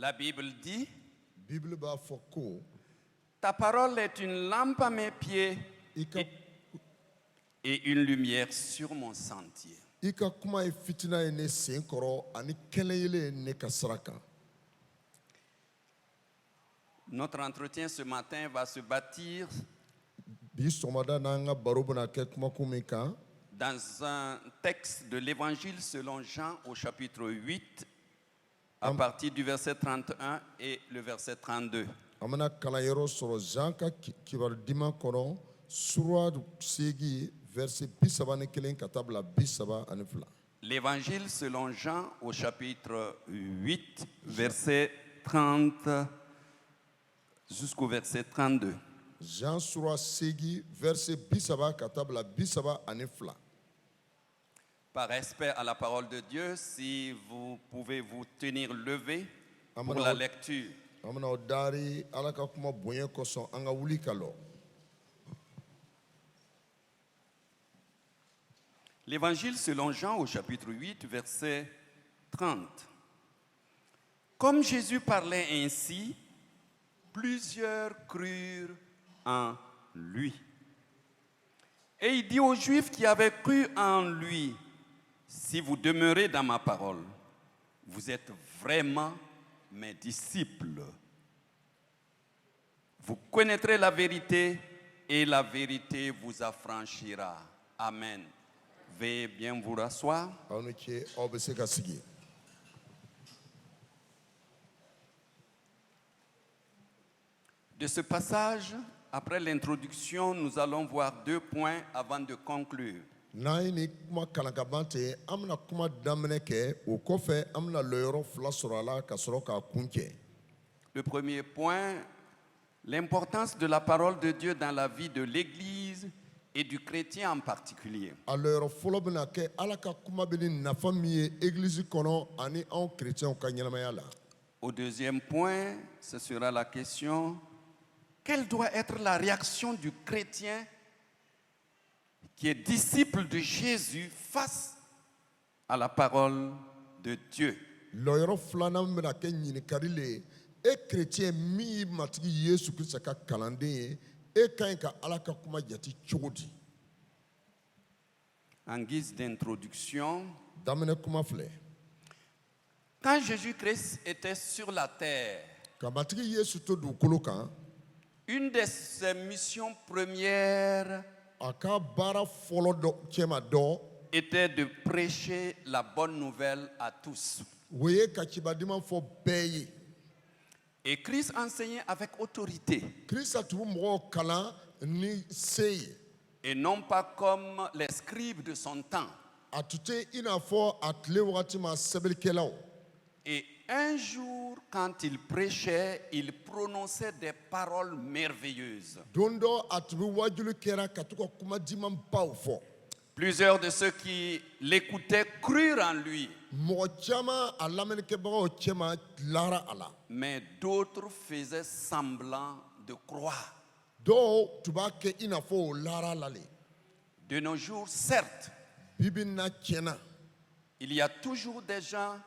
La Bible dit, Bible b'a fɔ ko ta parole est une lampe à mes pieds i ka et une lumière sur mon sentier. I ka kuma ye fitina ye ne sen kɔrɔ ani kɛnɛyelen ye ne ka sira kan. Notre entretien ce matin va se bâtir Bi sɔgɔmada n'an ka baro bɛna kɛ kumakun min kan dans un texte de l'Évangile selon Jean au chapitre 8, à partir du verset 31 et le verset 32. an bɛna kalanyɔrɔ sɔrɔ Jean ka kibaru diman kɔnɔ sura 8 verset 31 ka taa bila 32. L'Évangile selon Jean au chapitre 8, verset 30 jusqu'au verset 32. Jean sura 8 verset 30 ka taa bila 32. Par respect à la parole de Dieu, si vous pouvez vous tenir levé pour la lecture. An bɛna o daari Ala ka kuma bonya kosɔn an ka wuli ka lɔ. L'Évangile selon Jean au chapitre 8, verset 30. Comme Jésus parlait ainsi, plusieurs crurent en lui. Et il dit aux Juifs qui avaient cru en lui, si vous demeurez dans ma parole, vous êtes vraiment mes disciples. Vous connaîtrez la vérité et la vérité vous affranchira. Amen. Veuillez bien vous rasseoir. Aw ni ce aw bɛ se ka sigi. De ce passage, après l'introduction, nous allons voir 2 points avant de conclure. N'an ye nin kuma kalan ka ban ten an bɛna kuma daminɛ kɛ o kɔfɛ an bɛna lɔyɔrɔ 2 sɔrɔ a la ka sɔrɔ k'a kun cɛ. Le premier point, l'importance de la parole de Dieu dans la vie de l'Église et du chrétien en particulier. A lɔyɔrɔ fɔlɔ bɛna kɛ Ala ka kuma bɛ ni nafa min ye église kɔnɔ ani anw chrétiens ka ɲɛnamaya la. Au deuxième point, ce sera la question, quelle doit être la réaction du chrétien qui est disciple de Jésus face à la parole de Dieu? Lɔyɔrɔ filanan bɛna kɛ ɲininkali le ye e chrétien min y'i matigi Yesu Kirista ka kalanden ye e ka ɲi ka Ala ka kuma jate cogo di? En guise d'introduction, Daminɛ kuma filɛ. quand Jésus-Christ était sur la terre, Ka matigi Yesu to dugukolo kan une de ses missions premières a ka baara fɔlɔ dɔ cɛma dɔ était de prêcher la bonne nouvelle à tous. o ye ka cibadiman fɔ bɛɛ ye. Et Christ enseignait avec autorité Kirista tun bɛ mɔgɔw kalan ni se ye. et non pas comme les scribes de son temps. A tun tɛ i n'a fɔ a tile wagati ma sɛbɛnnikɛlaw. Et un jour, quand il prêchait, il prononçait des paroles merveilleuses. Don dɔ a tun bɛ wajulu kɛra ka to ka kuma diman baw fɔ. Plusieurs de ceux qui l'écoutaient crurent en lui, Mɔgɔ caman a lamɛnnikɛbagaw cɛma lara a la. mais d'autres faisaient semblant de croire. Dɔw tun b'a kɛ i n'a fɔ o lara la le. De nos jours, certes, Bibi in na tiɲɛna il y a toujours des gens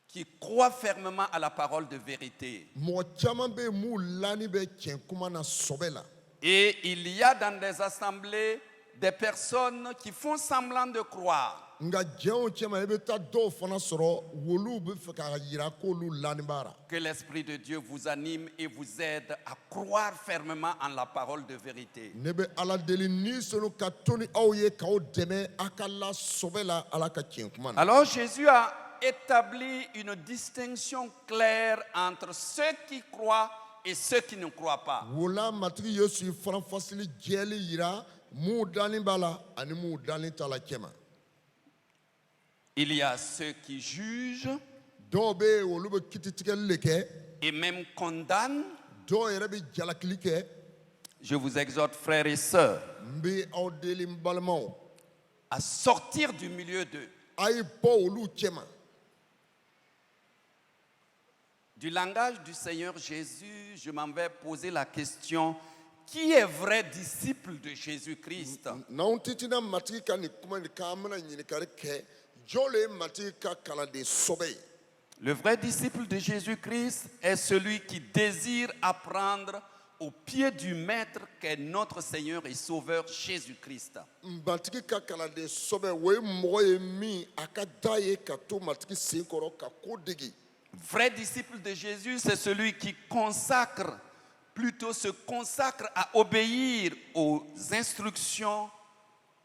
qui croient fermement à la parole de vérité. mɔgɔ caman bɛ yen mun lani bɛ tiɲɛ kuma na sɔbɛ la. Et il y a dans des assemblées des personnes qui font semblant de croire. Nka jɛnw cɛma i bɛ taa dɔw fana sɔrɔ wolu bɛ fɛ k'a jira k'olu lani b'a la. Que l'Esprit de Dieu vous anime et vous aide à croire fermement en la parole de vérité. Ne bɛ Ala deli ni sɔnni ka to ni aw ye k'aw dɛmɛ a ka la sɔbɛ la Ala ka tiɲɛ kuma na. Alors Jésus a établi une distinction claire entre ceux qui croient et ceux qui ne croient pas. O la matigi Yesu ye faranfasili jɛli yira mun dalen b'a la ani mun dalen t'a la cɛ ma. Il y a ceux qui jugent Dɔw bɛ yen olu bɛ kititigɛli le kɛ. et même condamnent. Dɔw yɛrɛ bɛ jalakili kɛ. Je vous exhorte, frères et sœurs, N bɛ aw deli n balimaw à sortir du milieu d'eux. a ye bɔ olu cɛ ma. Du langage du Seigneur Jésus, je m'en vais poser la question, qui est vrai disciple de Jésus-Christ? N'anw titina matigi ka nin kuma nin kan an bɛna ɲininkali kɛ jɔn le ye matigi ka kalanden sɔbɛ ye. Le vrai disciple de Jésus-Christ est celui qui désire apprendre au pied du Maître qu'est notre Seigneur et Sauveur Jésus-Christ. Matigi ka kalanden sɔbɛ o ye mɔgɔ ye min a ka da ye ka to matigi sen kɔrɔ ka ko degi. Vrai disciple de Jésus, c'est celui qui se consacre à obéir aux instructions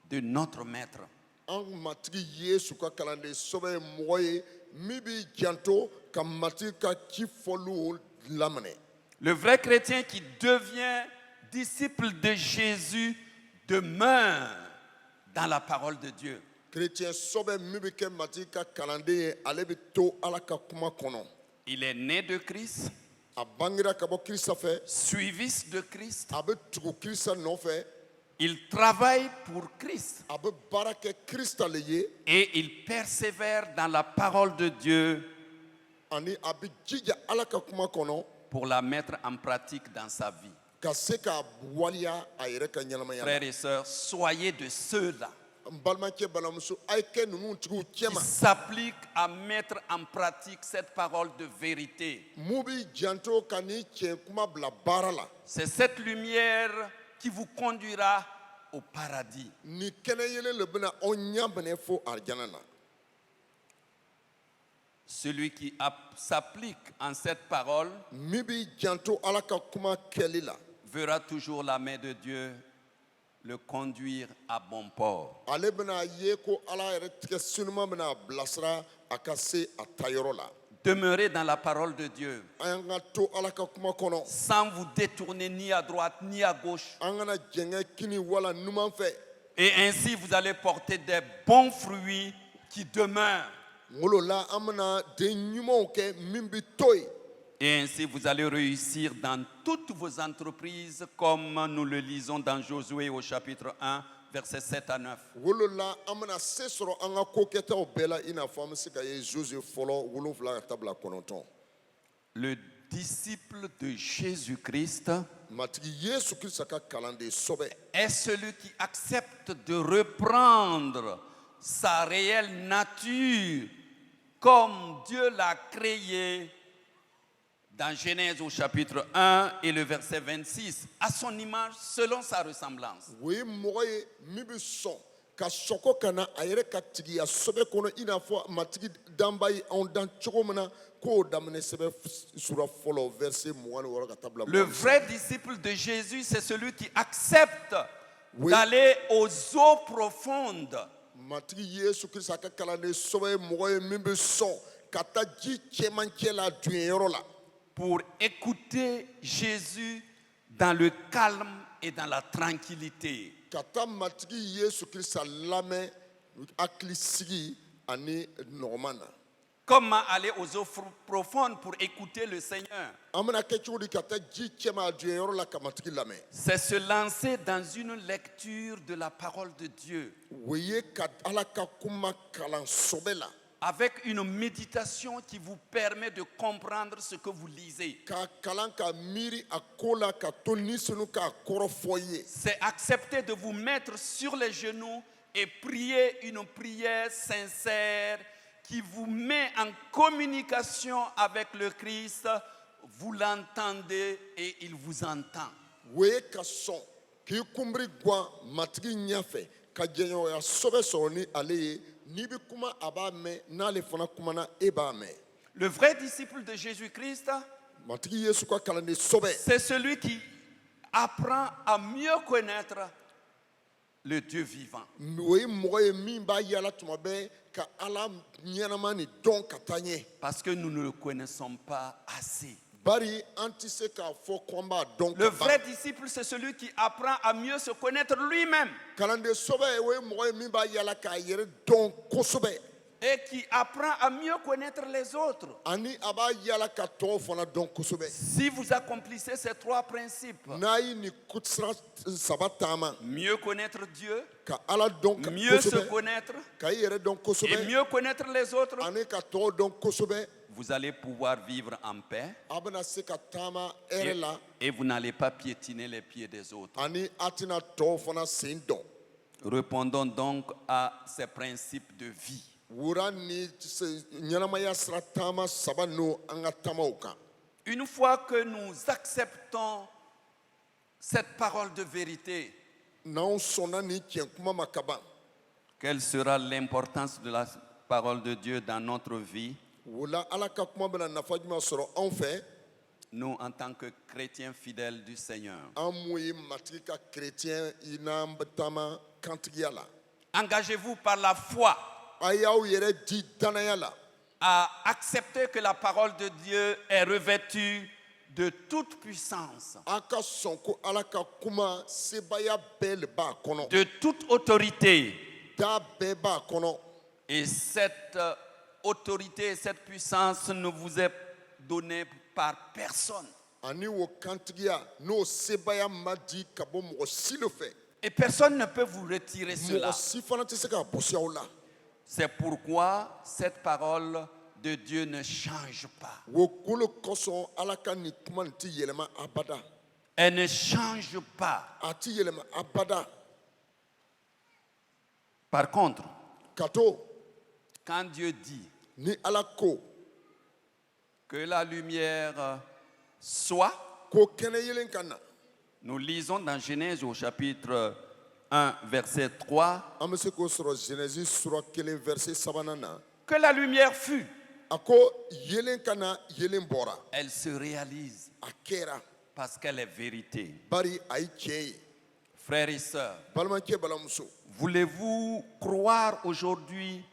de notre Maître. An matigi Yesu ka kalanden sɔbɛ ye mɔgɔ ye min b'i janto ka matigi ka ci fɔliw laminɛ. Le vrai chrétien qui devient disciple de Jésus demeure dans la parole de Dieu. Chrétien sɔbɛ min bɛ kɛ matigi ka kalanden ye ale bɛ to Ala ka kuma kɔnɔ. Il est né de Christ, A bangera ka bɔ Kirisa fɛ, suivi de Christ. a bɛ tugu Kirisa nɔfɛ, Il travaille pour Christ a bɛ baara kɛ Kirista le ye, et il persévère dans la parole de Dieu ani a bɛ jija Ala ka kuma kɔnɔ pour la mettre en pratique dans sa vie. ka se ka waliya a yɛrɛ ka ɲɛnamaya la. Frères et sœurs, soyez de ceux-là N balimakɛ balimamuso a ye kɛ ninnu tigiw qui cɛma s'appliquent à mettre en pratique cette parole de vérité. mun b'i janto ka ni tiɲɛ kuma bila baara la. C'est cette lumière qui vous conduira au paradis. Ni kɛnɛ yelen le bɛna aw ɲɛ minɛ fo arijana na. Celui qui s'applique en cette parole Min b'i janto Ala ka kuma kɛli la, verra toujours la main de Dieu le conduire à bon port. ale bɛna ye ko Ala yɛrɛ tigɛ sinuma bɛna a bilasira a ka se a tayɔrɔ la. Demeurez dans la parole de Dieu An y'an ka to Ala ka kuma kɔnɔ. sans vous détourner ni à droite ni à gauche. An kana jɛngɛ kini wala numan fɛ. Et ainsi vous allez porter des bons fruits qui demeurent. Ngolo la an bɛna den ɲumanw kɛ min bi to yen. Et ainsi vous allez réussir dans toutes vos entreprises comme nous le lisons dans Josué au chapitre 1, versets 7 à 9. Ngolo la an bɛna se sɔrɔ an ka kokɛtaw bɛɛ la i n'a fɔ an bɛ se ka ye Josué fɔlɔ 7 ka taa bila 9. Le disciple de Jésus-Christ Matigi Yesu Kirisa ka kalanden sɔbɛ est celui qui accepte de reprendre sa réelle nature comme Dieu l'a créée dans Genèse au chapitre 1 et le verset 26, à son image, selon sa ressemblance. o ye mɔgɔ ye min bɛ sɔn ka sɔgɔ ka na a yɛrɛ ka tigiya sɛbɛ kɔnɔ i n'a fɔ matigi danba ye anw dan cogo min na k'o daminɛ sɛbɛ sura fɔlɔ verset 26 ka taa bila Le 27. vrai disciple de Jésus, c'est celui qui accepte Oui. d'aller aux eaux profondes Matigi Yesu Kirisa ka kalanden sɔbɛ ye mɔgɔ ye min bɛ sɔn ka taa ji cɛmancɛ la dunyɔrɔ la pour écouter Jésus dans le calme et dans la tranquillité. ka taa matigi Yesu Kirisa lamɛn hakilisigi ani nɔgɔman na. Comment aller aux eaux profondes pour écouter le Seigneur? An bɛna kɛ cogo di ka taa ji cɛma a dunyɔrɔ la ka matigi lamɛn. C'est se lancer dans une lecture de la parole de Dieu O ye ka Ala ka kuma kalan sɔbɛ la. avec une méditation qui vous permet de comprendre ce que vous lisez. Ka kalan ka miiri a ko la ka to nisɔnu k'a kɔrɔ fɔ i ye. C'est accepter de vous mettre sur les genoux et prier une prière sincère qui vous met en communication avec le Christ. Vous l'entendez et il vous entend. O ye ka sɔn k'i kunbiri guwan matigi ɲɛfɛ ka jɛɲɔgɔnya sɔbɛ sɔrɔ ni ale ye n'i bɛ kuma a b'a mɛn n'ale fana kumana e b'a mɛn. Le vrai disciple de Jésus-Christ, Matigi Yesu ka kalanden sɔbɛ c'est celui qui apprend à mieux connaître le Dieu vivant. o ye mɔgɔ ye min b'a yala tuma bɛɛ ka Ala ɲɛnama ni dɔn ka taa ɲɛ. Parce que nous ne le connaissons pas assez. Bari an tɛ se k'a fɔ ko an b'a dɔn Le ka ban. vrai disciple, c'est celui qui apprend à mieux se connaître lui-même Kalanden sɔbɛ o ye mɔgɔ ye min b'a yala k'a yɛrɛ dɔn kosɛbɛ et qui apprend à mieux connaître les autres. ani a b'a yala ka tɔw fana dɔn kosɛbɛ. Si vous accomplissez ces trois principes, N'a ye nin sira saba taama mieux connaître Dieu, ka Ala dɔn ka- mieux se kosɛbɛ connaître ka i yɛrɛ dɔn et kosɛbɛ mieux connaître les autres, ani ka tɔw dɔn kosɛbɛ vous allez pouvoir vivre en paix a bɛna se ka taama hɛrɛ la et vous n'allez pas piétiner les pieds des autres. ani a tɛna tɔw fana sen dɔn. Répondons donc à ces principes de vie. wura ni ɲɛnamaya sira taama saba n'o an ka taamaw kan. Une fois que nous acceptons cette parole de vérité, N'anw sɔnna ni tiɲɛ kuma ma ka ban, quelle sera l'importance de la parole de Dieu dans notre vie, o la Ala ka kuma bɛna nafa jumɛn sɔrɔ anw fɛ, nous en tant que chrétiens fidèles du Seigneur? an mun ye matigi ka kerecɛn i n'an bɛ taama kantigiya la. Engagez-vous par la foi A y'aw yɛrɛ di danaya la à accepter que la parole de Dieu est revêtue de toute puissance, a ka sɔn ko Ala ka kuma sebaya bɛɛ le b'a kɔnɔ, de toute autorité. da bɛɛ b'a kɔnɔ. Et cette autorité et cette puissance ne vous est donnée par personne. Ani o kantigiya n'o sebaya ma di ka bɔ mɔgɔ si le fɛ, Et personne ne peut vous retirer cela. mɔgɔ si fana tɛ se k'a bɔsi aw la. C'est pourquoi cette parole de Dieu ne change pas. O kolo kosɔn Ala ka nin kuma nin tɛ yɛlɛma abada, Elle ne change pas. a tɛ yɛlɛma abada. Par contre, Ka to quand Dieu dit ni Ala ko que la lumière soit, ko kɛnɛ yelen ka na, nous lisons dans Genèse au chapitre 1, verset 3, an bɛ se k'o sɔrɔ Genèse sura 1 verset 3 na. que la lumière fut. A ko yelen ka na, yelen bɔra, Elle se réalise a kɛra, parce qu'elle est vérité. bari a ye tiɲɛ ye. Frères et sœurs, Balimakɛ balimamuso, voulez-vous croire aujourd'hui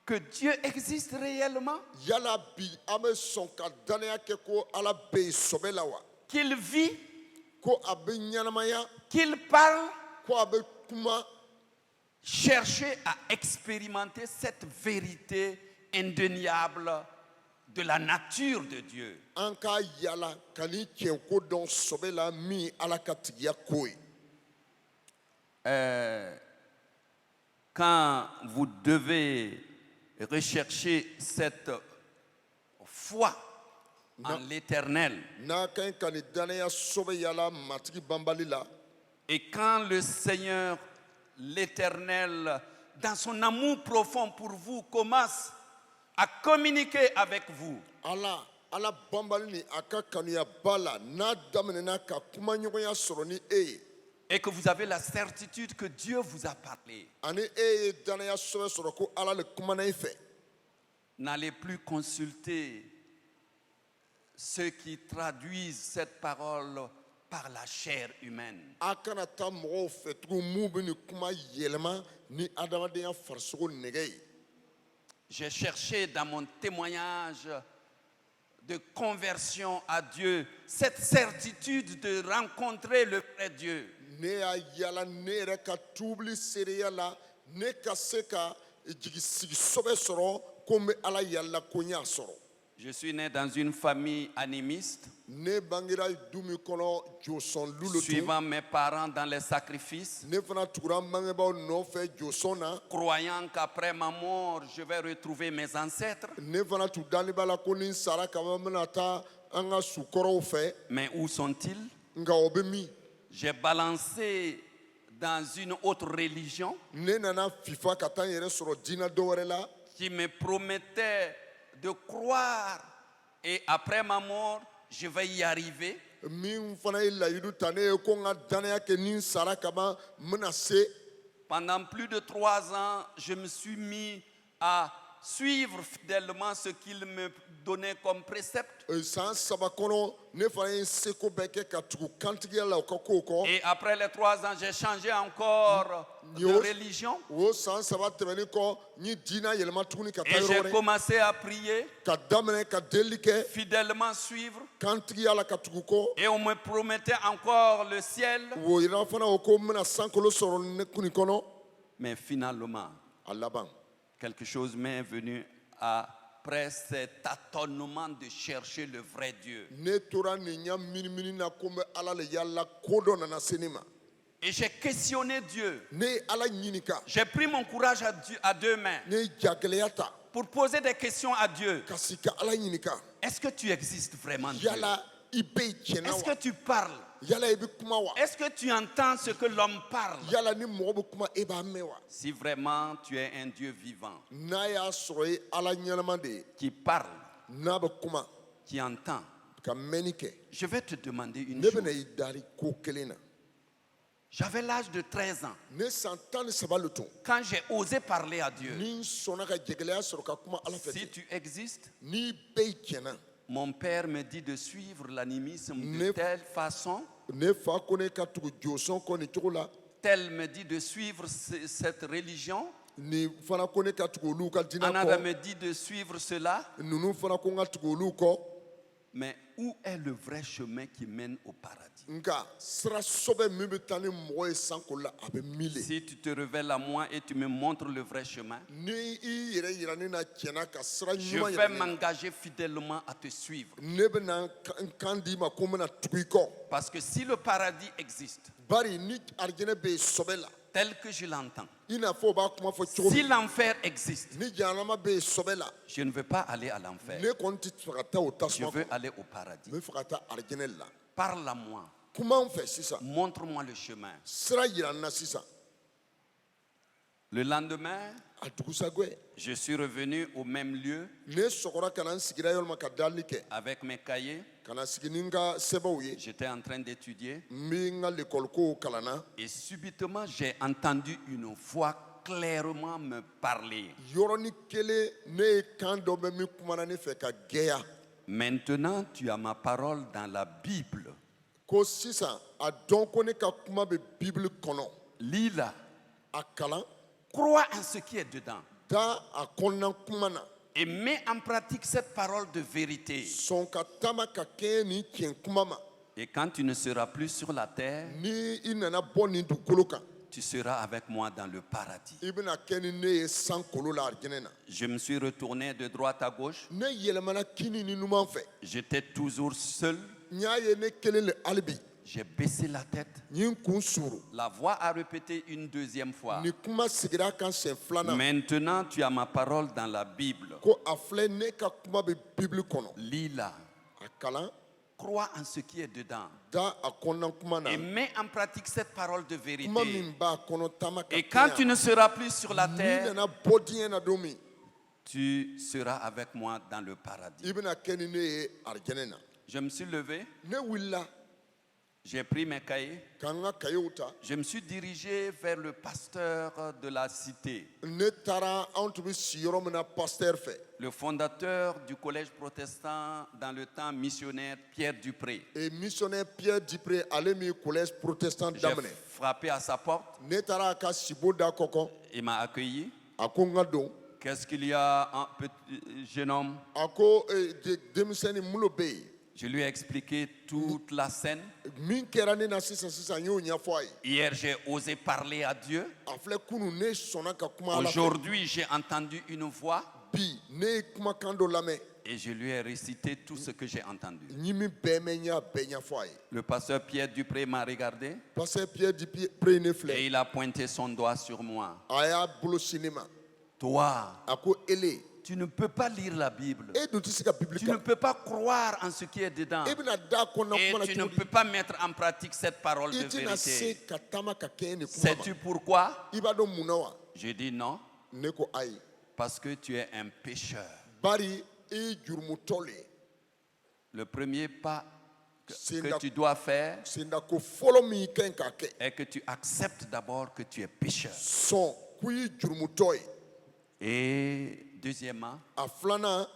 que Dieu existe réellement? yala bi an bɛ sɔn ka danaya kɛ ko Ala bɛ yen sɔbɛ la wa? Qu'il vit, Ko a bɛ ɲɛnamaya, qu'il parle? ko a bɛ kuma. Cherchez à expérimenter cette vérité indéniable de la nature de Dieu. An ka yala ka ni tiɲɛ ko dɔn sɔbɛ la min ye Ala ka tigiya ko ye. Quand vous devez rechercher cette foi en l'Éternel, N'a ka ɲi ka ni danaya sɔbɛ yala matigi banbali la, et quand le Seigneur, l'Éternel, dans son amour profond pour vous, commence à communiquer avec vous, Ala banbali ni a ka kanuya ba la n'a daminɛna ka kumaɲɔgɔnya sɔrɔ ni e ye, et que vous avez la certitude que Dieu vous a parlé, ani e ye danaya sɔbɛ sɔrɔ ko Ala le kumana i fɛ, n'allez plus consulter ceux qui traduisent cette parole par la chair humaine. a kana taa mɔgɔw fɛ tugun mun bɛ ni kuma yɛlɛma ni adamadenya farisogo nɛgɛ ye. J'ai cherché dans mon témoignage de conversion à Dieu cette certitude de rencontrer le vrai Dieu. Ne y'a yala ne yɛrɛ ka tubili seereya la, ne ka se ka jigisigi sɔbɛ sɔrɔ ko n bɛ Ala yala ko n y'a sɔrɔ. Je suis né dans une famille animiste, Ne bangera du min kɔnɔ jɔsɔn lu le tun, suivant mes parents dans les sacrifices, ne fana tugura n bangebaaw nɔfɛ jɔsɔn na, croyant qu'après ma mort, je vais retrouver mes ancêtres. ne fana tun dalen b'a la ko ni n sara kama n bɛna taa an ka sukɔrɔw fɛ, Mais où sont-ils? nka o bɛ min? J'ai balancé dans une autre religion Ne nana fifa ka taa n yɛrɛ sɔrɔ diinɛ dɔ wɛrɛ la, qui me promettait de croire et après ma mort, je vais y arriver. min fana ye layidu ta ne ye ko n ka danaya kɛ ni n sara kama n bɛna se. Pendant plus de 3 ans, je me suis mis à suivre fidèlement ce qu'il me donnait comme précepte. San 3 kɔnɔ ne fana ye n seko bɛɛ kɛ ka tugu kantigiya la o ka kow kɔ. Et après les 3 ans, j'ai changé encore de Yo. religion. O san 3 tɛmɛnen kɔ n ye diinɛ yɛlɛma tuguni ka taa Et yɔrɔ j'ai wɛrɛ, commencé à prier, ka daminɛ ka delili kɛ fidèlement suivre. kantigiya la ka tugu kɔ. Et on me promettait encore le ciel. O yira fana o ko n bɛna sankolo sɔrɔ ne kuni kɔnɔ. Mais finalement, A laban quelque chose m'est venu après cet tâtonnement de chercher le vrai Dieu. ne tora nin ɲa minimini na ko n bɛ Ala le yala ko dɔ nana se ne ma. Et j'ai questionné Dieu. Ne ye Ala ɲinika, J'ai pris mon courage à deux mains ne ye jagɛlɛya ta pour poser des questions à Dieu. ka sigi ka Ala ɲinika. Est-ce que tu existes vraiment, Dieu? Yala i bɛ yen tiɲɛna Est-ce wa que tu parles? yala i bɛ kuma wa Est-ce que tu entends ce que l'homme parle? yala ni mɔgɔ bɛ kuma e b'a mɛn wa Si vraiment tu es un Dieu vivant, n'a y'a sɔrɔ ye ala ɲɛnama de ye qui parle, n'a bɛ kuma qui entend, ka mɛnni kɛ je vais te demander une ne bɛna chose. i dari ko kelen na J'avais l'âge de 13 ans ne san 13 le tun quand j'ai osé parler à Dieu. ni n sɔnna ka jɛgɛlɛya sɔrɔ ka kuma ala fɛ Si ten tu existes, n'i bɛ yen tiɲɛna mon père me dit de suivre l'animisme de Ne- telle façon, ne fa ko ne ka tugu josɔn kɔ nin cogo la tel me dit de suivre cette religion, nin fana ko ne ka tugu olu ka diinɛ Another kɔ me dit de suivre cela. ninnu fana ko n ka tugu olu kɔ Mais où est le vrai chemin qui mène au paradis? nka sira sɔbɛ min bɛ taa ni mɔgɔ ye sanko la a bɛ mile Si tu te révèles à moi et tu me montres le vrai chemin, ni i yɛrɛ yira ne na tiɲɛna ka sira je ɲuman vais yira ne na m'engager fidèlement à te suivre. ne bɛna n kan d'i ma ko n bɛna tugu i kɔ Parce que si le paradis existe, bari ni arijɛnɛ bɛ yen sɔbɛ la tel que je l'entends, i n'a fɔ o b'a kuma fɔ cogo si min l'enfer existe, ni jahanama bɛ yen sɔbɛ la je ne veux pas aller à l'enfer. ne kɔni tɛ fɛ ka taa o Je tasuma veux kɔnɔ aller au paradis. n bɛ fɛ ka taa arijɛnɛ la Parle à moi. kuma n fɛ sisan Montre-moi le chemin. sira yira n na sisan Le lendemain, a dugusajɛ je suis revenu au même lieu ne sɔgɔra ka na n sigira yɔrɔ ma ka dali kɛ avec mes cahiers. ka na sigi ni n ka sɛbɛnw ye J'étais en train d'étudier n bɛ n ka lekɔlikow kalanna et subitement j'ai entendu une voix clairement me parler. yɔrɔnin kelen ne ye kan dɔ bɛ min kumana ne fɛ ka gɛya Maintenant, tu as ma parole dans la Bible. ko sisan a dɔn ko ne ka kuma bɛ bibili kɔnɔ Lis-la. a kalan Crois en ce qui est dedans da a kɔnɔna kuma na et mets en pratique cette parole de vérité. sɔn ka taama ka kɛɲɛ nin tiɲɛ kuma ma Et quand tu ne seras plus sur la terre, ni i nana bɔ nin dugukolo kan tu seras avec moi dans le paradis. i bɛna kɛ ni ne ye sankolo la arijɛnɛ na Je me suis retourné de droite à gauche. ne yɛlɛmana kini ni numan fɛ J'étais toujours seul. n y'a ye ne kelen le hali bi J'ai baissé la tête. n ye n kun suuru La voix a répété une deuxième fois. ni kuma sigira a kan siɲɛ filanan Maintenant, tu as ma parole dans la Bible. ko a filɛ ne ka kuma bɛ bibili kɔnɔ Lis-la. a kalan Crois en ce qui est dedans. da a kɔnɔna kuma na Et mets en pratique cette parole de kuma vérité. min b'a kɔnɔ taama ka Et quand tu kɛɲɛ ne seras plus sur la n'i terre, nana bɔ diɲɛ na don min tu seras avec moi dans le paradis. i bɛna kɛ ni ne ye arijɛnɛ na Je me suis levé, ne wulila j'ai pris mes cahiers, ka n ka kayew ta je me suis dirigé vers le pasteur de la cité, ne taara anw tun bɛ si yɔrɔ min na pasitɛri fɛ le fondateur du collège protestant dans le temps missionnaire Pierre Dupré. et missionnaire Pierre Dupré ale min ye collège protestant J'ai daminɛ frappé à sa porte, ne taara a ka sibo da kɔkɔ il m'a accueilli. a ko n ka don Qu'est-ce qu'il y a, un petit jeune homme? a ko denmisɛnnin mun lo bɛ yen Je lui ai expliqué toute la scène. min kɛra ne na sisan n y'o ɲɛfɔ a ye Hier, j'ai osé parler à Dieu. a filɛ kunun ne sɔnna ka kuma ala fɛ Aujourd'hui, j'ai entendu une voix bi ne ye kumakan dɔ lamɛn et je lui ai récité tout ce que j'ai entendu. n ye min bɛɛ mɛn n y'a bɛɛ ɲɛfɔ a ye Le pasteur Pierre Dupré m'a regardé pasitɛri Pierre Dupré ne et filɛ il a pointé son doigt sur moi. a y'a bolo si ne ma Toi, a ko ele tu ne peux pas lire la Bible. e dun tɛ se ka bibili Tu ne kan peux pas croire en ce qui est dedans. e bɛna da a kɔnɔna Et kuma na tu ne cogo di peux pas mettre en pratique cette parole i de tɛna se vérité. ka taama ka kɛɲɛ nin kuma ma Sais-tu pourquoi? i b'a dɔn mun na wa J'ai dit non, ne ko ayi parce que tu es un pécheur. bari i ye jurumutɔ le ye Le premier pas que Sinda- tu dois faire sendako fɔlɔ min i ka ɲi k'a kɛ est que tu acceptes d'abord que tu es pécheur. sɔn ko i ye jurumutɔ ye Et deuxièmement, a filanan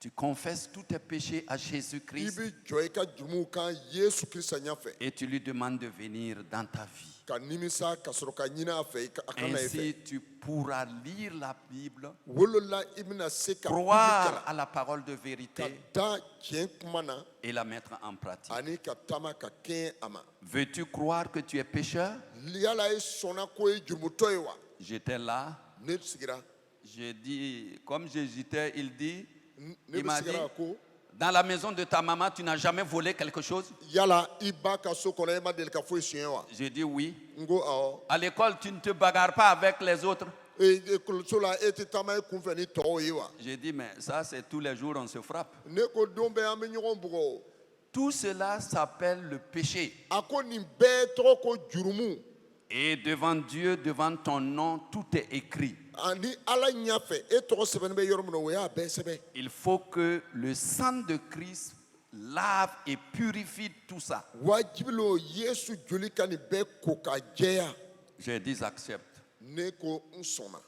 tu confesses tous tes péchés à i Jésus-Christ bɛ jɔ i ka jurumuw kan yesu kirisa ɲɛfɛ et tu lui demandes de venir dans ta vie. ka nimisa ka sɔrɔ ka ɲini a fɛ a ka na i fɛ Ainsi, tu pourras lire la Bible, wolola i bɛna se ka bibili croire kalan à la parole de ka vérité da tiɲɛ kuma na et la mettre en pratique. ani ka taama ka kɛɲɛ a ma Veux-tu croire que tu es pécheur? yala i sɔnna ko i ye jurumutɔ ye wa J'étais là, ne sigira j'ai dit, comme j'hésitais, ne il bɛ m'a dit, sigira a ko dans la maison de ta maman, tu n'as jamais volé quelque chose? yala i ba ka so kɔnɔ e ma deli ka foyi siɲɛ wa J'ai dit oui. n ko awɔ À l'école, tu ne te bagarres pas avec les autres. ekɔliso la e tɛ taama e kun fɛ ni tɔw ye wa J'ai dit, mais ça, c'est tous les jours, on se frappe. ne ko don bɛɛ an bɛ ɲɔgɔn bugɔ o Tout cela s'appelle le péché. a ko nin bɛɛ tɔgɔ ko jurumu. Et devant Dieu, devant ton nom, tout est écrit. Ani ala ɲɛfɛ e tɔgɔ sɛbɛnni bɛ yɔrɔ min na o y'a bɛɛ sɛbɛn. Il faut que le sang de Christ lave et purifie tout ça. Wajibi lo Yesu joli ka nin bɛɛ ko ka jɛya. J'ai dit accepte. Ne ko n sɔnna.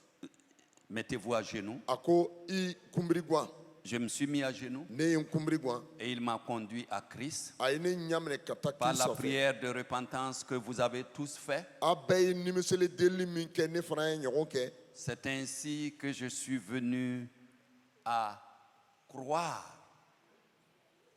Mettez-vous à genoux. A ko i kunbiri guwan. Je me suis mis à genoux Ne ye n kunbiri guwan. et il m'a conduit à Christ. A ye ne ɲaminɛ ka taa Par la Kirisa fɛ. prière de repentance que vous avez tous fait, A bɛɛ ye nimiseli deli min kɛ ne fana ye ɲɔgɔn kɛ. c'est ainsi que je suis venu à croire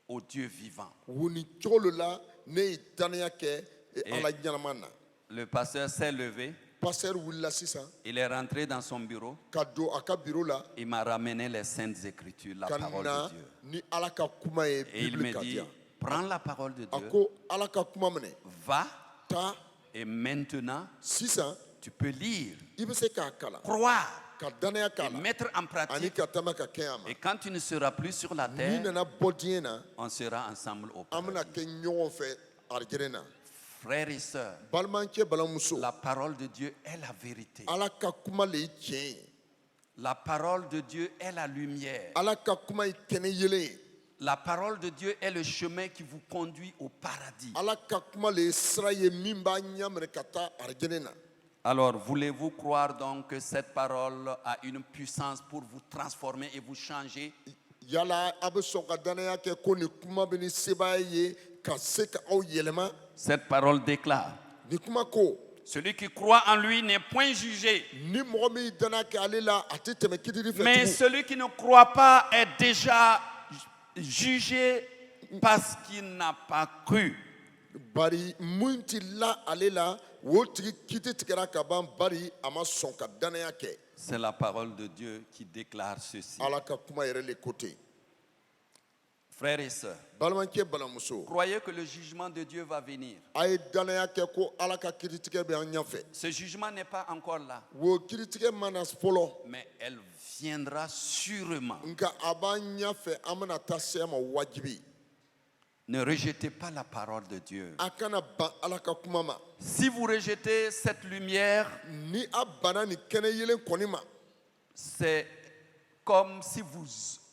au Dieu vivant. O nin cogo lo la ne ye dannaya kɛ ala ɲɛnama na. Le pasteur s'est levé, Pasteur wulila sisan il est rentré dans son bureau, ka don a ka biro la il m'a ramené les saintes écritures, la ka parole na de Dieu. ni ala ka kuma ye Et il Bible me ka di dit, yan. prends la parole de A Dieu, ko ala ka kuma minɛ va taa et maintenant sisan tu peux lire, i bɛ se k'a kalan croire ka dannaya et k'a la mettre en ani pratique. ka taama ka kɛ a ma. Et quand tu ne seras plus sur la N'i terre, nana bɔ diɲɛ na on sera ensemble au an bɛna paradis. kɛ ɲɔgɔn fɛ arijɛnɛ na. Frères et sœurs, Balimankɛ balimamuso la parole de Dieu est la vérité. ala ka kuma le ye tiɲɛ ye. La parole de Dieu est la lumière. Ala ka kuma ye kɛnɛ yelen ye. La parole de Dieu est le chemin qui vous conduit au paradis. Ala ka kuma le ye sira ye min b'a ɲaminɛ ka taa arijɛnɛ na. Alors, voulez-vous croire donc que cette parole a une puissance pour vous transformer et vous changer? Yala a bɛ sɔn ka dannaya kɛ ko nin kuma bɛ ni sebaaya ye ka se ka aw yɛlɛma. Cette parole déclare, Nin kuma ko celui qui croit en lui n'est point jugé, ni mɔgɔ min dannaya kɛ ale la a tɛ tɛmɛ kitiri fɛ mais tugun. celui qui ne croit pas est déjà jugé parce qu'il n'a pas cru. Bari mun ti la ale la o tigi kiti tigɛra ka ban bari a ma sɔn ka dannaya kɛ. C'est la parole de Dieu qui déclare ceci. Ala ka kuma yɛrɛ le ko ten. Frères et sœurs, Balimankɛ balimamuso croyez que le jugement de Dieu va venir. a ye dannaya kɛ ko ala ka kiritigɛ bɛ an ɲɛfɛ. Ce jugement n'est pas encore là, O kiritigɛ mana fɔlɔ mais elle viendra sûrement. nka a b'an ɲɛfɛ an bɛna taa se a ma wajibi. Ne rejetez pas la parole de Dieu. A kana ban ala ka kuma ma. Si vous rejetez cette lumière, Ni a banna nin kɛnɛ yelen kɔni ma c'est comme si vous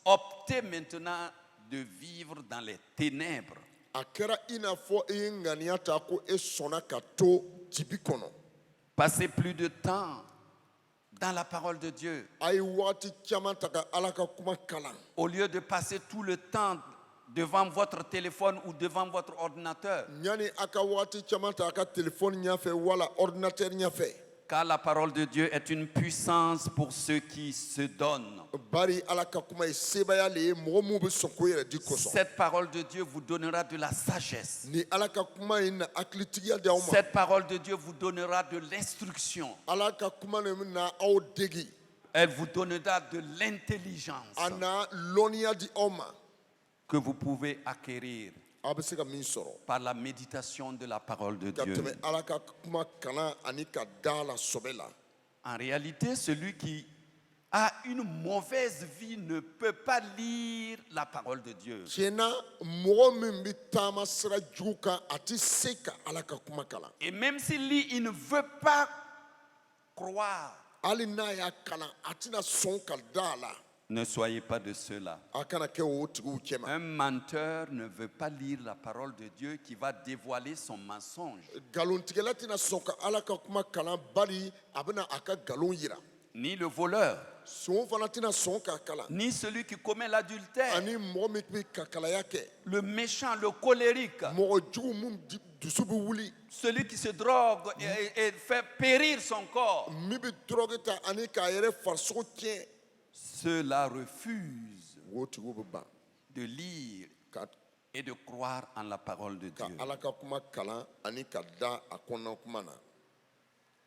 optez maintenant de vivre dans les ténèbres. a kɛra i n'a fɔ i ye ŋaniya ta ko e sɔnna ka to dibi kɔnɔ. Passez plus de temps dans la parole de Dieu, A ye wagati caman ta ka ala ka kuma kalan. au lieu de passer tout le temps devant votre téléphone ou devant votre ordinateur. Yani a ka wagati caman ta a ka telefɔni ɲɛfɛ wala ordinateur ɲɛfɛ. Car la parole de Dieu est une puissance pour ceux qui se donnent. Bari ala ka kuma ye sebaya le ye mɔgɔ minnu bɛ sɔn ko yɛrɛ di kosɔn. Cette parole de Dieu vous donnera de la sagesse. Ni ala ka kuma ye na hakilitigiya di aw ma. Cette parole de Dieu vous donnera de l'instruction. Ala ka kuma ne bɛna aw degi. Elle vous donnera de l'intelligence A na lɔnniya di aw ma. que vous pouvez acquérir A bɛ se ka min sɔrɔ. par la méditation de la parole de Ka Dieu. tɛmɛ ala ka kuma kalan ani ka da a la sɔbɛ la. En réalité, celui qui a une mauvaise vie ne peut pas lire la parole de Dieu. Tiɲɛ na mɔgɔ min bɛ taama sira jugu kan a tɛ se ka ala ka kuma kalan. Et même s'il lit, il ne veut pas croire. Hali n'a y'a kalan a tɛna sɔn ka da a la. Ne soyez pas de ceux-là. A kana kɛ o tigiw cɛ ma. Un menteur ne veut pas lire la parole de Dieu qui va dévoiler son mensonge. Nkalontigɛla tɛna sɔn ka ala ka kuma kalan bari a bɛna a ka nkalon yira. Ni le voleur, Sɔn fana tɛna sɔn k'a kalan. ni celui qui commet l'adultère, Ani mɔgɔ min bɛ ka kalaya kɛ. le méchant, le colérique, Mɔgɔ jugu mun dusu bɛ wuli. celui qui se drogue et fait périr son corps. Min bɛ drogue ta ani k'a yɛrɛ farisogo tiɲɛ. Ceux-là refusent O tigiw bɛ ban. de lire Ka et de croire en la parole de ka Dieu. ala ka kuma kalan ani ka da a kɔnɔna kuma na.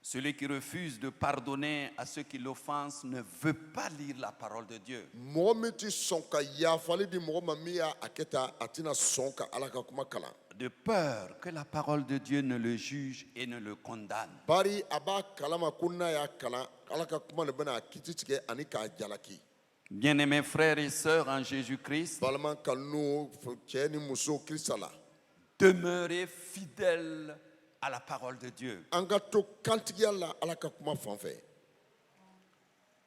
Celui qui refuse de pardonner à ceux qui l'offensent ne veut pas lire la parole de Dieu. Mɔgɔ min tɛ sɔn ka yafali di mɔgɔ ma min y'a kɛ tan a tɛna sɔn ka ala ka kuma kalan. De peur que la parole de Dieu ne le juge et ne le condamne. Bari a b'a kalama ko n'a y'a kalan ala ka kuma de bɛna a kiti tigɛ ani k'a jalaki. Bien-aimés frères et sœurs en Jésus-Christ, balima ka n'o cɛ ni muso Kirista la demeurez fidèles à la parole de Dieu. an ka to kantigiya la Ala ka kuma fan fɛ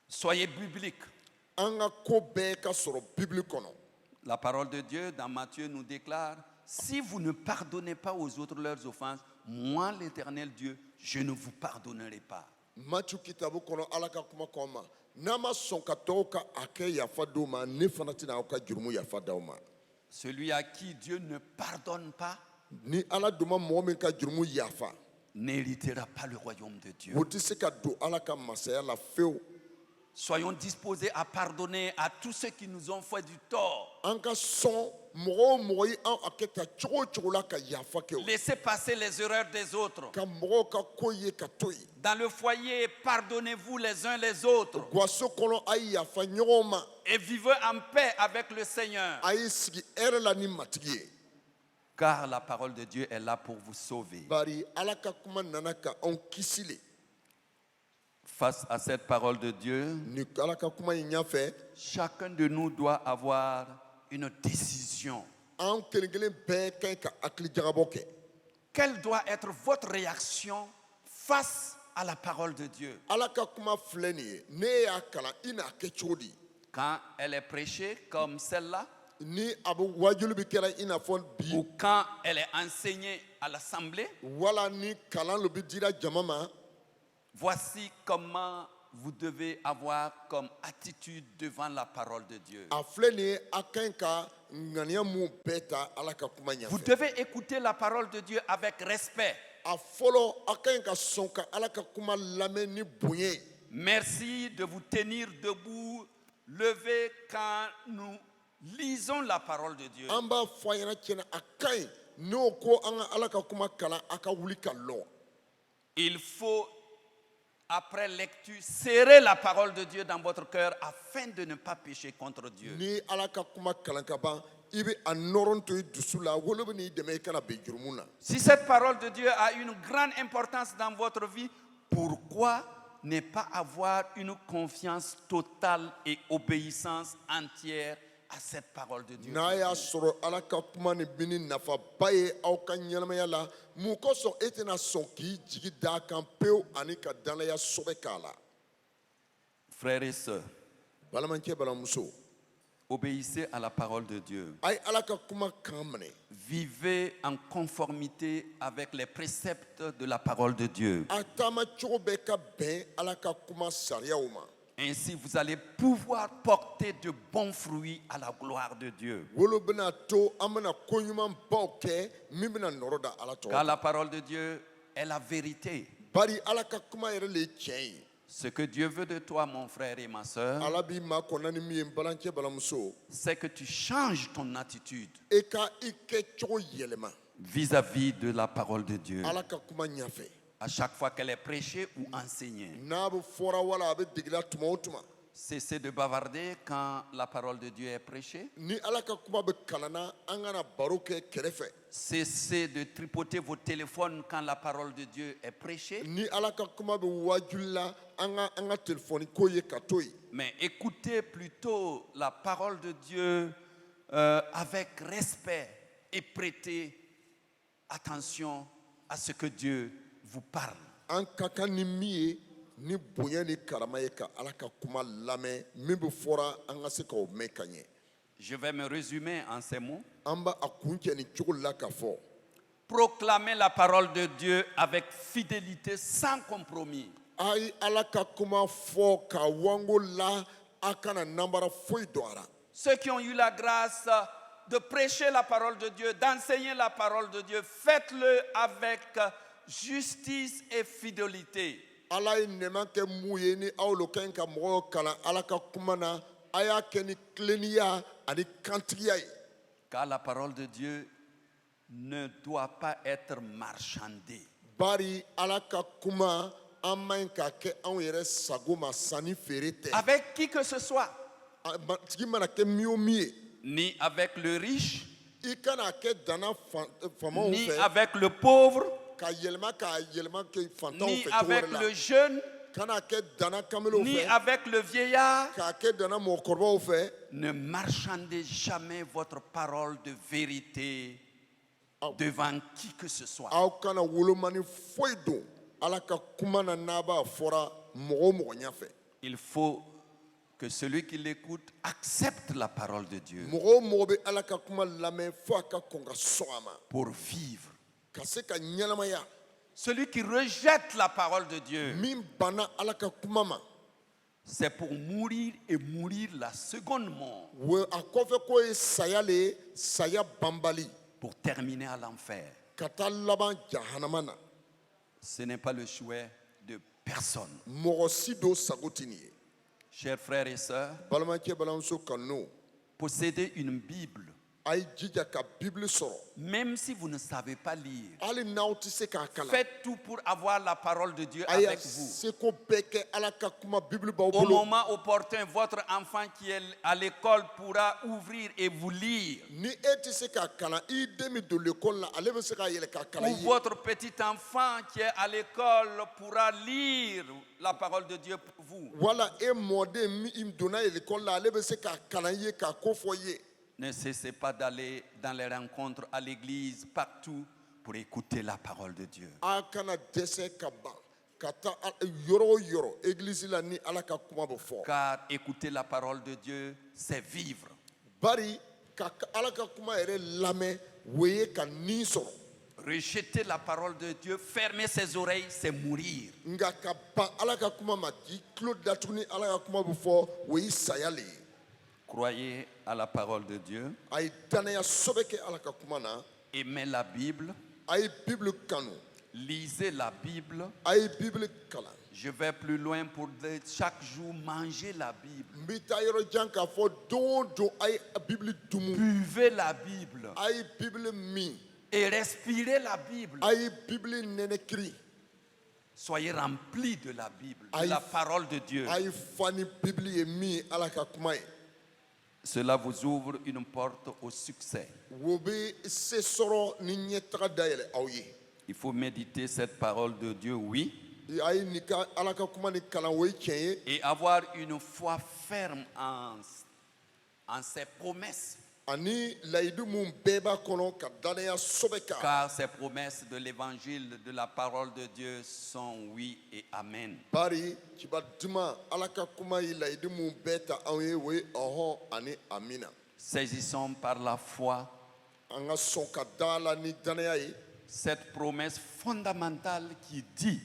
Soyez bibliques. an ka ko bɛɛ ka sɔrɔ Bibili kɔnɔ. La parole de Dieu dans Matthieu nous déclare, si vous ne pardonnez pas aux autres leurs offenses, moi l'Éternel Dieu, je ne vous pardonnerai pas. Matthieu kitabu kɔnɔ Ala ka kuma kɔn ma n'a ma sɔn ka tɔw ka hakɛ yafa d'o ma ne fana tɛna aw ka jurumu yafa d'aw ma. Celui à qui Dieu ne pardonne pas Ni Ala dun ma mɔgɔ min ka jurumu yafa n'héritera pas le royaume de Dieu. o tɛ se ka don Ala ka masaya la fewu. Soyons disposés à pardonner à tous ceux qui nous ont fait du tort. An ka sɔn mɔgɔ o mɔgɔ ye an hakɛ ta cogo o cogo la ka yafa kɛ o. Laissez passer les erreurs des autres. Ka mɔgɔw ka ko ye ka to yen. Dans le foyer, pardonnez-vous les uns les autres Gaso kɔnɔ a ye yafa ɲɔgɔn ma. et vivez en paix avec le Seigneur. A y'i sigi hɛrɛ la ni matigi ye. Car la parole de Dieu est là pour vous sauver. Bari Ala ka kuma nana ka anw kisi le. Face à cette parole de Dieu, Ni Ala ka kuma in ɲɛfɛ chacun de nous doit avoir une décision. an kelen kelen bɛɛ ka ɲi ka hakili jagabɔ kɛ. Quelle doit être votre réaction face à la parole de Dieu? Ala ka kuma filɛ nin ye ne y'a kalan i n'a kɛ cogo di. Quand elle est prêchée comme celle-là, Ni a bɛ wajulu bi kɛra i n'a fɔ bi ou quand elle est enseignée à l'assemblée, wala ni kalan lo bi dira jama ma. voici comment vous devez avoir comme attitude devant la parole de Dieu. A filɛ nin ye a ka ɲi ka ŋaniya mun bɛɛ ta Ala ka kuma Vous ɲɛfɛ. devez écouter la parole de Dieu avec respect. A fɔlɔ a ka ɲi ka sɔn ka Ala ka kuma lamɛn ni bonya ye. Merci de vous tenir debout, levez quand nous lisons la parole de Dieu. An b'a fɔ a ɲɛna tiɲɛna a ka ɲi n'o ko an ka Ala ka kuma kalan a ka wuli ka lɔ. Il faut, après lecture, serrer la parole de Dieu dans votre cœur afin de ne pas pécher contre Dieu. Ni Ala ka kuma kalan ka ban i bɛ a nɔrɔ to i dusu la wolo bɛ n'i dɛmɛ i kana ben jurumu na. Si cette parole de Dieu a une grande importance dans votre vie, pourquoi ne pas avoir une confiance totale et obéissance entière à cette parole de Dieu? N'a y'a sɔrɔ Ala ka kuma nin bɛ ni nafaba ye aw ka ɲɛnamaya la mun kosɔn e tɛna sɔn k'i jigi d'a kan pewu ani ka danaya sɔbɛ k'a la. Frères et sœurs, Balimakɛ balimamuso obéissez à la parole de Dieu. a ye Ala ka kuma kan minɛ. Vivez en conformité avec les préceptes de la parole de Dieu. A taama cogo bɛɛ ka bɛn Ala ka kuma sariyaw ma. Ainsi, vous allez pouvoir porter de bons fruits à la gloire de Dieu. Wolo bɛna to an bɛna ko ɲumanbaw kɛ min bɛna nɔrɔ da Ala Car tɔgɔ. la parole de Dieu est la vérité. Bari Ala ka kuma yɛrɛ le ye tiɲɛ ye. Ce que Dieu veut de toi, mon frère et ma sœur, Ala b'i ma kɔnna ni min ye n balimakɛ balimamuso c'est que tu changes ton attitude e ka i kɛ cogo yɛlɛma vis-à-vis de la parole de Dieu. Ala ka kuma ɲɛfɛ. À chaque fois qu'elle est prêchée ou enseignée. N'a bɛ fɔra wala a bɛ degela tuma o tuma. Cessez de bavarder quand la parole de Dieu est prêchée. Ni Ala ka kuma bɛ kalanna an kana baro kɛ kɛrɛfɛ. Cessez de tripoter vos téléphones quand la parole de Dieu est prêchée. Ni Ala ka kuma bɛ wajuli la an ka telefɔni ko ye ka to yen. Mais écoutez plutôt la parole de Dieu avec respect et prêtez attention à ce que Dieu vous parle. An ka kan ni min ye ni bonya ni karama ye ka Ala ka kuma lamɛn min bɛ fɔra an ka se k'o mɛn ka ɲɛ. Je vais me résumer en ces mots. An b'a a kun cɛ nin cogo la ka fɔ. Proclamez la parole de Dieu avec fidélité sans compromis. A ye Ala ka kuma fɔ ka wango la a kana namara foyi don a la. Ceux qui ont eu la grâce de prêcher la parole de Dieu, d'enseigner la parole de Dieu, faites-le avec justice et fidélité. Ala ye nɛɛma kɛ mun ye ni aw lo ka ɲi ka mɔgɔw kalan Ala ka kuma na a y'a kɛ ni tilennenya ani kantigiya ye. Car la parole de Dieu ne doit pas être marchandée. Bari Ala ka kuma an man ɲi k'a kɛ anw yɛrɛ sago ma sanni feere tɛ. Avec qui que ce soit, Tigi mana kɛ min o min ye ni avec le riche, i kana kɛ danna famaw ni fɛ avec le pauvre, ka yɛlɛma k'a yɛlɛma kɛ fantanw ni fɛ cogo avec wɛrɛ la le jeune, kana kɛ danna kamalew ni fɛ avec le vieillard. k'a kɛ danna mɔgɔkɔrɔbaw fɛ. Ne marchandez jamais votre parole de vérité devant qui que ce soit. Aw kana wolomani foyi don ala ka kuma na n'a b'a fɔra mɔgɔ o mɔgɔ ɲɛfɛ. Il faut que celui qui l'écoute accepte la parole de Dieu Mɔgɔ o mɔgɔ bɛ ala ka kuma lamɛn fo a ka kɔn ka sɔn a ma pour vivre. ka se ka ɲɛnamaya. Celui qui rejette la parole de Dieu, Min banna ala ka kuma ma c'est pour mourir et mourir la seconde mort, a kɔfɛ k'o ye saya le ye, saya banbali pour terminer à l'enfer. ka taa laban jahanama na. Ce n'est pas le choix de personne. Mɔgɔ si don sago tɛ nin ye. Chers frères et sœurs, Balimakɛ balimamuso kanuw, possédez une Bible. a ye jija ka bibili sɔrɔ. Même si vous ne savez pas lire, Hali n'aw tɛ se k'a kalan, faites tout pour avoir la parole de Dieu a y'a avec vous. seko bɛɛ kɛ ala ka kuma bibili b'aw Au bolo. moment opportun, votre enfant qui est à l'école pourra ouvrir et vous lire. Ni e tɛ se k'a kalan, i den min don l'école la, ale bɛ se k'a yɛlɛ k'a kalan Ou i ye. votre petit enfant qui est à l'école pourra lire la parole de Dieu pour vous. Wala e mɔden min donna l'école la, ale bɛ se k'a kalan i ye k'a ko fɔ i ye. Ne cessez pas d'aller dans les rencontres à l'église, partout, pour écouter la parole de Dieu. A kana dɛsɛ ka ban ka taa yɔrɔ o yɔrɔ église la ni ala ka kuma bɛ fɔ. Car écouter la parole de Dieu, c'est vivre. Bari ka ala ka kuma yɛrɛ lamɛn o ye ka ni sɔrɔ. Rejeter la parole de Dieu, fermer ses oreilles, c'est mourir. Nka ka ban ala ka kuma ma k'i tulo datugu ni ala ka kuma bɛ fɔ o ye saya le ye. Croyez à la parole de Dieu, A ye danaya sɛbɛ kɛ ala ka kuma na. aimez la Bible, A ye bibili kanu. lisez la Bible. A ye bibili kalan. Je vais plus loin pour dire chaque jour manger la Bible. N bɛ taa yɔrɔ jan k'a fɔ don o don a ye bibili dumu. Buvez la Bible A ye bibili min. et respirez la Bible. A ye bibili nɛnɛkiri. Soyez remplis de la Bible, de Aïe. la parole de Dieu. A ye fa ni bibili ye min ye ala ka kuma ye. Cela vous ouvre une porte au succès. O bɛ se sɔrɔ ni ɲɛtaga dayɛlɛ aw ye. Il faut méditer cette parole de Dieu, oui, A ye nin ka ala ka kuma ni kalan o ye tiɲɛ ye. et avoir une foi ferme en ses promesses. Ani layidu mun bɛɛ b'a kɔnɔ ka danaya sɔbɛ kan. Car ces promesses de l'évangile, de la parole de Dieu sont oui et amen. Bari kiba duman ala ka kuma ye layidu mun bɛɛ ta anw ye o ye ɔhɔn ani amina. Saisissons par la foi An ka sɔn ka da la ni danaya ye. cette promesse fondamentale qui dit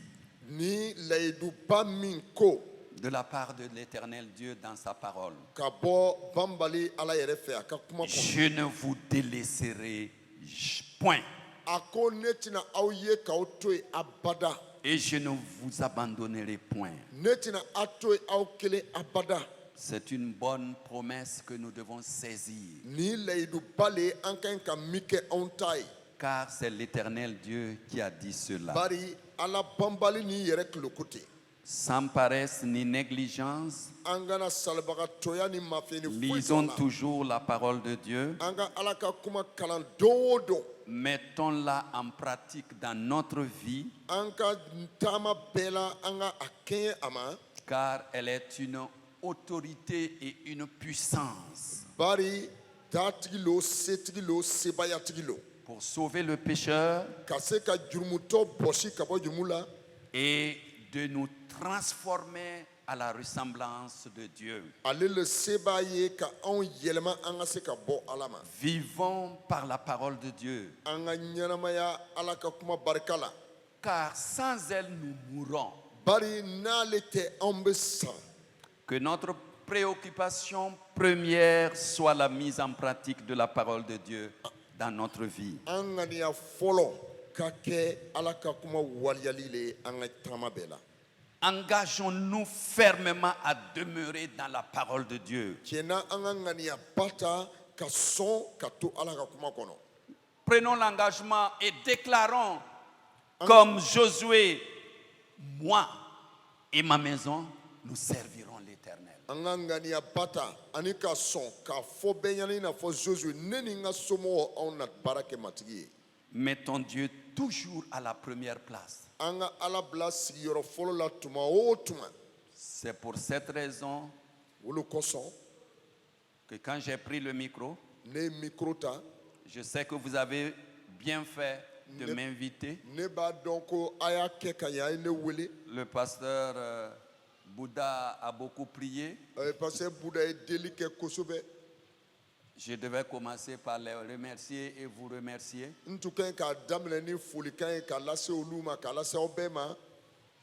Ni layiduba min ko de la part de l'Éternel Dieu dans sa parole: ka bɔ banbali ala yɛrɛ fɛ a ka kuma kɔnɔ. je ne vous délaisserai point A ko ne tɛna aw ye k'aw to yen abada. et je ne vous abandonnerai point. Ne tɛna aw to yen aw kelen abada. C'est une bonne promesse que nous devons saisir, Ni layiduba le ye an ka ɲi ka min kɛ anw ta ye. car c'est l'Éternel Dieu qui a dit cela. Bari ala banbali ni yɛrɛ kiloko tɛ. Sans paresse ni négligence, An kana salibagatɔya ni mafiyɛni foyi lisons t'an na. toujours la parole de Dieu, An ka ala ka kuma kalan don o don. mettons-la en pratique dans notre vie, An ka taama bɛɛ la an ka a kɛɲɛ a ma. car elle est une autorité et une puissance Bari datigi lo setigi lo sebayatigi lo. pour sauver le pécheur Ka se ka jurumutɔ bɔsi ka bɔ jurumu la. et de nous transformer à la ressemblance de Dieu. Ale le se b'a ye ka anw yɛlɛma an ka se ka bɔ ala ma. Vivons par la parole de Dieu, An ka ɲɛnamaya ala ka kuma barika la. car sans elle nous mourrons. Bari n'ale tɛ anw bɛ sa. Que notre préoccupation première soit la mise en pratique de la parole de Dieu dans notre vie. An ŋaniya fɔlɔ ka kɛ ala ka kuma waliyali le ye an ka taama bɛɛ la. Engageons-nous fermement à demeurer dans la parole de Dieu. Tiɲɛ na an ka ŋaniya ba ta ka sɔn ka to ala ka kuma kɔnɔ. Prenons l'engagement et déclarons comme Josué: moi et ma maison, nous servirons l'Éternel. An ka ŋaniya ba ta ani ka sɔn k'a fɔ bɛɛ ɲɛna i n'a fɔ Josué ne ni n ka somɔgɔw anw na baara kɛ matigi ye. Mettons Dieu toujours à la première place. an ka ala bila sigiyɔrɔ fɔlɔ la tuma o tuma. C'est pour cette raison Olu kosɔn que quand j'ai pris le micro, ne ye micro ta. je sais que vous avez bien fait de m'inviter. Ne b'a dɔn ko a y'a kɛ ka ɲɛ, a ye ne wele. Le pasteur Bouddha a beaucoup prié. Parce que Buda ye deli kɛ kosɛbɛ. Je devais commencer par les remercier et vous remercier N tun ka ɲi k'a daminɛ ni folikan ye k'a lase olu ma, k'a lase aw bɛɛ ma,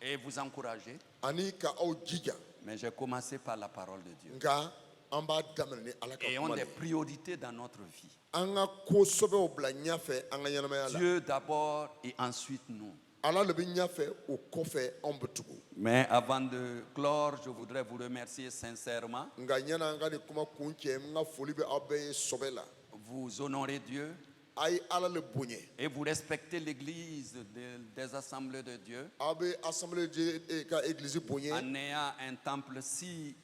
et vous encourager. ani ka aw jija. Mais j'ai commencé par la parole de Dieu. Nka an b'a daminɛ ni ala ka Ayons kuma de des ye. priorités dans notre vie. An ka ko sɛbɛw bila ɲɛfɛ an ka ɲɛnamaya la. Dieu d'abord et ensuite nous. Ala le bɛ ɲɛfɛ, o kɔfɛ anw bɛ tugu. Mais avant de clore, je voudrais vous remercier sincèrement. Nka ɲɛna an ka nin kuma kun cɛ, n ka foli bɛ aw bɛɛ ye sɔbɛ la. Vous honorez Dieu A ye ala le bonya. et vous respectez l'église des assemblées de Dieu Aw bɛ assemblée de ka église bonya. en ayant un temple si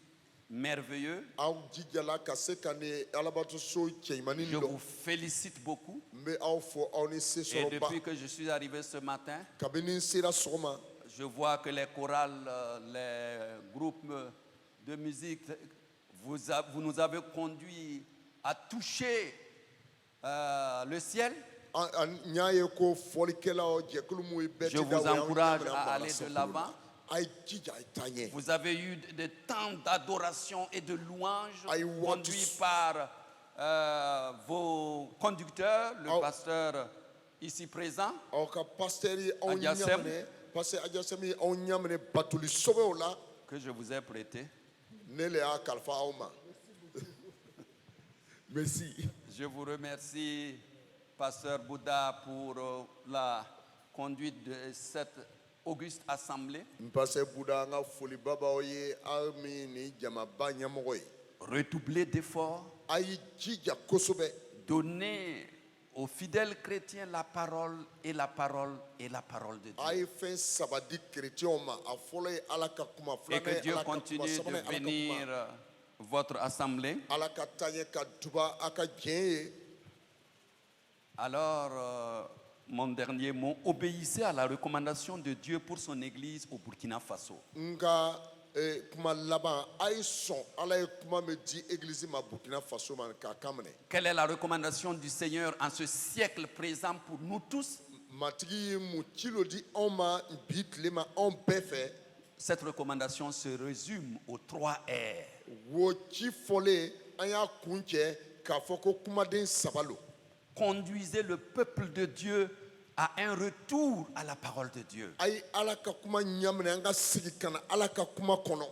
merveilleux. Aw jijala ka se ka nin alabato-so cɛɲumanin Je dɔn. vous félicite beaucoup. N bɛ aw fɔ aw ni se Et sɔrɔba. depuis que je suis arrivé ce matin, Kabini n sera sɔgɔma, je vois que les chorales, les groupes de musique, vous nous avez conduits à toucher le ciel. n y'a ye ko fɔlikɛlaw jɛkulu mun ye bɛɛ Je ti da vous o y'an encourage ɲamina à mɔgɔ aller la de sɔrɔ l'avant. la. A ye jija, a ye taa ɲɛ. Vous avez eu des temps d'adoration et de louange I want to conduits par vos conducteurs, le Oh. pasteur ici présent. Aw ka pasteur ye aw Adjasem. ɲaminɛ, pasteur Adjasem ye aw ɲaminɛ batoli sɛbɛw la, Que je vous ai prêté. ne le y'a kalifa aw ma. Merci. Je vous remercie, pasteur Bouddha, pour la conduite de cette auguste assemblée. N pasteur Buda, an ka foliba b'aw ye, aw min ni jamaba ɲɛmɔgɔ ye. Redoublez d'efforts, A ye jija kosɛbɛ. donnez aux fidèles chrétiens la parole et la parole et la parole de A Dieu. ye fɛn saba di chrétienw ma. A fɔlɔ ye ala ka kuma, Et filanan que ye Dieu ala ka kuma, continue sabanan de ye ala ka bénir kuma. votre assemblée. Ala ka taa ɲɛ ka duba a ka diɲɛ ye. Alors, mon dernier mot, obéissez à la recommandation de Dieu pour son Église au Burkina Faso. Nka kuma laban, a ye sɔn ala ye kuma min di église ma Burkina Faso ma k'a kan minɛ. Quelle est la recommandation du Seigneur en ce siècle présent pour nous tous? Matigi ye mun ci lo di anw ma bi tile ma anw bɛɛ fɛ. Cette recommandation se résume aux 3 R. Wo ci fɔlen an y'a kun cɛ k'a fɔ ko kumaden saba lo. Conduisez le peuple de Dieu à un retour à la parole de Dieu. A ye ala ka kuma ɲaminɛ an ka sigi ka na ala ka kuma kɔnɔ.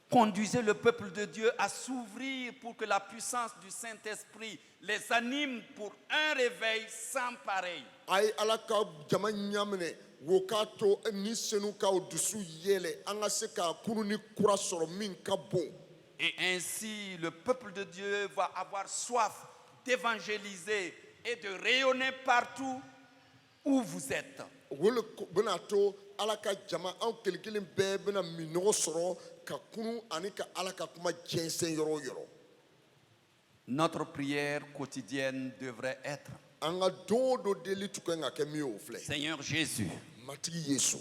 Conduisez le peuple de Dieu à s'ouvrir pour que la puissance du Saint-Esprit les anime pour un réveil sans pareil. A ye ala ka jama ɲaminɛ wo k'a to ni senu k'aw dusu yɛlɛ an ka se k'a kunu ni kura sɔrɔ min ka bon. Et ainsi, le peuple de Dieu va avoir soif d'évangéliser et de rayonner partout où vous êtes. Wole bɛna to ala ka jama anw kelen kelen bɛɛ bɛna minɔgɔ sɔrɔ ka kunu ani ka ala ka kuma jɛnsɛn yɔrɔ o yɔrɔ. Notre prière quotidienne devrait être: An ka don o don deli tun kan ka kɛ min ye o filɛ. Seigneur Jésus, Matigi Yesu,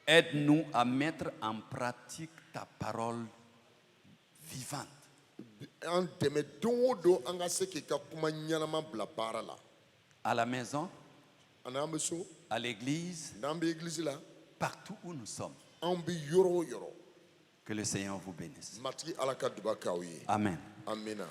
aide-nous à mettre en pratique ta parole vivante. an dɛmɛ don o don an ka se k'i ka kuma ɲɛnama bila baara la. À la maison, Ani an bɛ so, à l'église, n'an bɛ église la, partout où nous sommes. anw bɛ yɔrɔ o yɔrɔ. Que le Seigneur vous bénisse. Matigi ala ka duba k'aw ye. Amen. Amina.